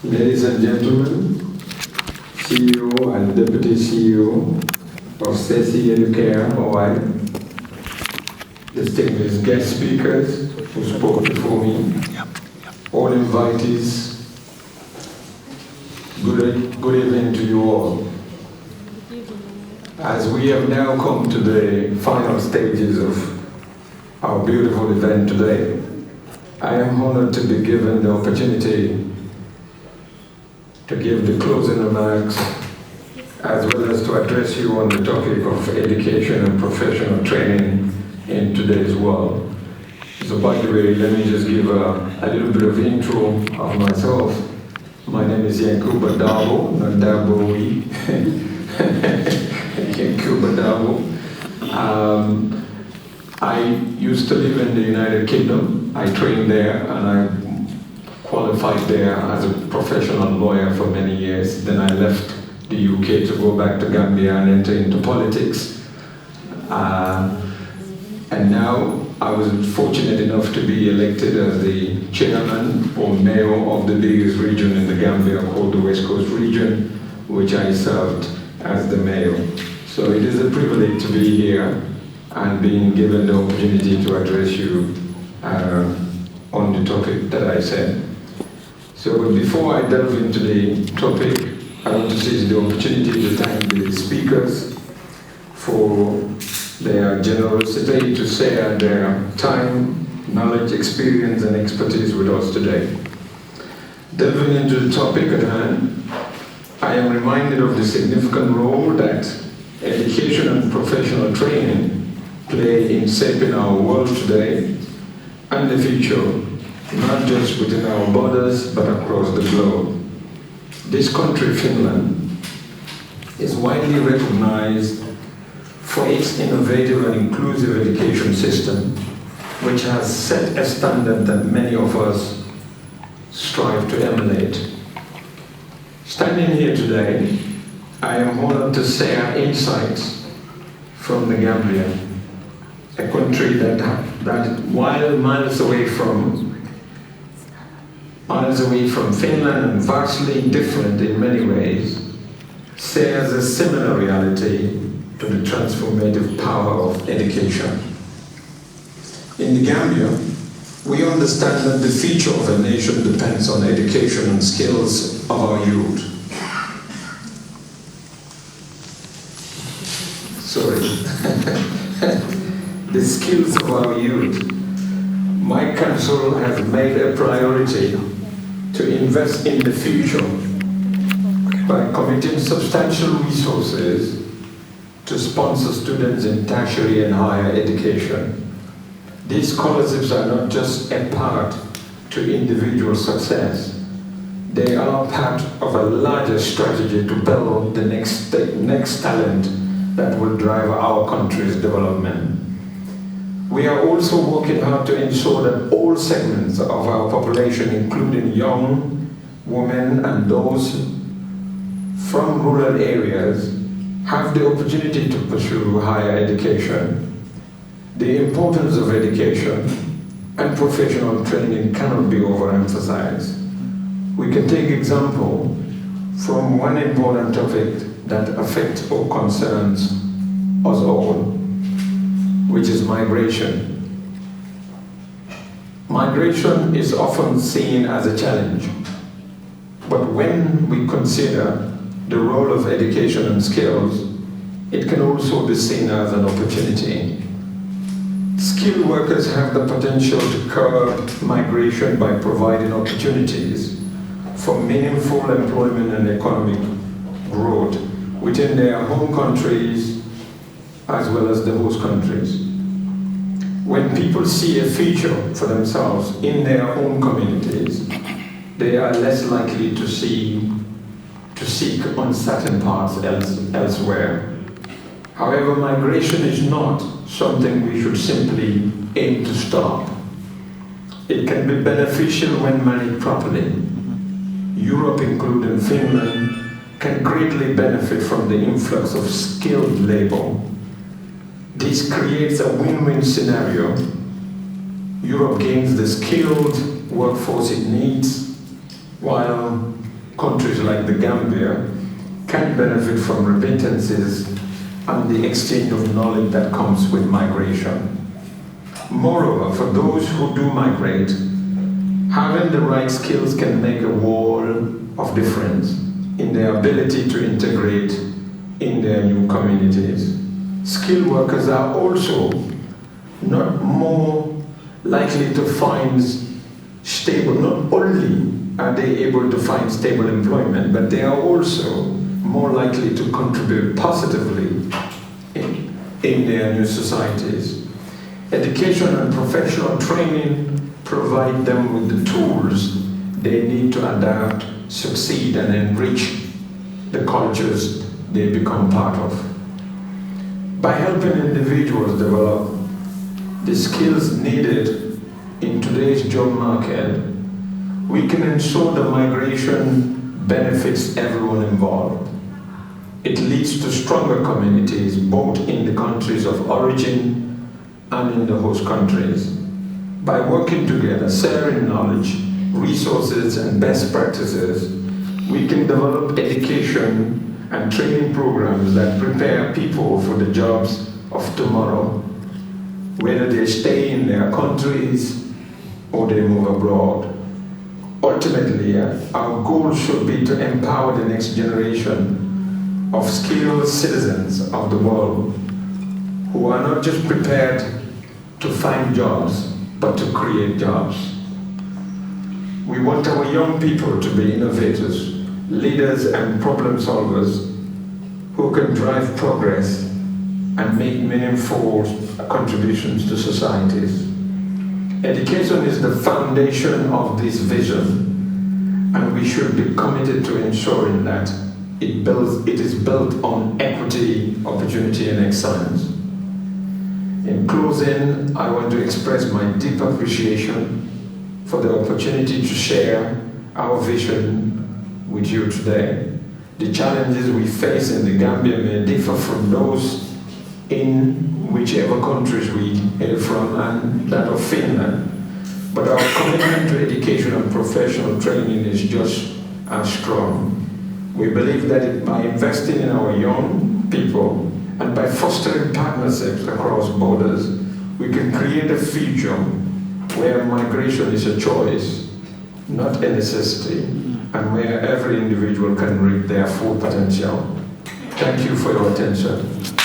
Ladies and gentlemen, CEO and Deputy CEO of 𝒂𝒄𝒄𝒏𝒆𝒍, distinguished guest speakers who spoke before me, all invitees, good evening to you all. As we have now come to the final stages of our beautiful event today, I am honored to be given the opportunity to give the closing remarks as well as to address you on the topic of education and professional training in today's world. So by the way, let me just give a little bit of intro of myself. My name is Yankuba Darboe, not Darboe'S. Yankuba Darboe. I used to live in the United Kingdom. I trained there and I qualified there as a professional lawyer for many years. Then I left the UK to go back to Gambia and enter into politics. And now I was fortunate enough to be elected as the chairman or mayor of the biggest region in the Gambia called the West Coast region, which I served as the mayor. So it is a privilege to be here and being given the opportunity to address you on the topic that I said. So but before I delve into the topic, I want to seize the opportunity to thank the speakers for their generosity to share their time, knowledge, experience, and expertise with us today. Delving into the topic at hand, I am reminded of the significant role that education and professional training play in shaping our world today and the future, not just within our borders, but across the globe. This country, Finland, is widely recognized for its innovative and inclusive education system, which has set a standard that many of us strive to emulate. Standing here today, I am honored to share insights from the Gambia, a country that while miles away from Finland and vastly different in many ways, shares a similar reality to the transformative power of education. In the Gambia, we understand that the future of a nation depends on education and skills of our youth. The skills of our youth. My council has made a priority to invest in the future by committing substantial resources to sponsor students in tertiary and higher education. These scholarships are not just a part to individual success. They are part of a larger strategy to build the next talent that will drive our country's development. We are also working hard to ensure that all segments of our population, including young, women, and those from rural areas, have the opportunity to pursue higher education. The importance of education and professional training cannot be overemphasized. We can take example from one important topic that affects or concerns us all, which is migration. Migration is often seen as a challenge, but when we consider the role of education and skills, it can also be seen as an opportunity. Skilled workers have the potential to curb migration by providing opportunities for meaningful employment and economic growth within their home countries as well as the host countries. When people see a future for themselves in their own communities, they are less likely to seek uncertain paths elsewhere. However, migration is not something we should simply aim to stop. It can be beneficial when managed properly. Europe, including Finland, can greatly benefit from the influx of skilled labor. This creates a win-win scenario. Europe gains the skilled workforce it needs, while countries like the Gambia can benefit from remittances and the exchange of knowledge that comes with migration. Moreover, for those who do migrate, having the right skills can make a world of difference in their ability to integrate in their new communities. Skilled workers are also not more likely to find stable, not only are they able to find stable employment, but they are also more likely to contribute positively in their new societies. Education and professional training provide them with the tools they need to adapt, succeed, and enrich the cultures they become part of. By helping individuals develop the skills needed in today's job market, we can ensure the migration benefits everyone involved. It leads to stronger communities, both in the countries of origin and in the host countries. By working together, sharing knowledge, resources, and best practices, we can develop education and training programs that prepare people for the jobs of tomorrow, whether they stay in their countries or they move abroad. Ultimately, our goal should be to empower the next generation of skilled citizens of the world who are not just prepared to find jobs, but to create jobs. We want our young people to be innovators, leaders and problem solvers who can drive progress and make meaningful contributions to societies. Education is the foundation of this vision, and we should be committed to ensuring that it is built on equity, opportunity, and excellence. In closing, I want to express my deep appreciation for the opportunity to share our vision with you today. The challenges we face in the Gambia may differ from those in whichever countries we hail from and that of Finland, but our commitment to education and professional training is just as strong. We believe that by investing in our young people and by fostering partnerships across borders, we can create a future where migration is a choice, not a necessity, and where every individual can reach their full potential. Thank you for your attention.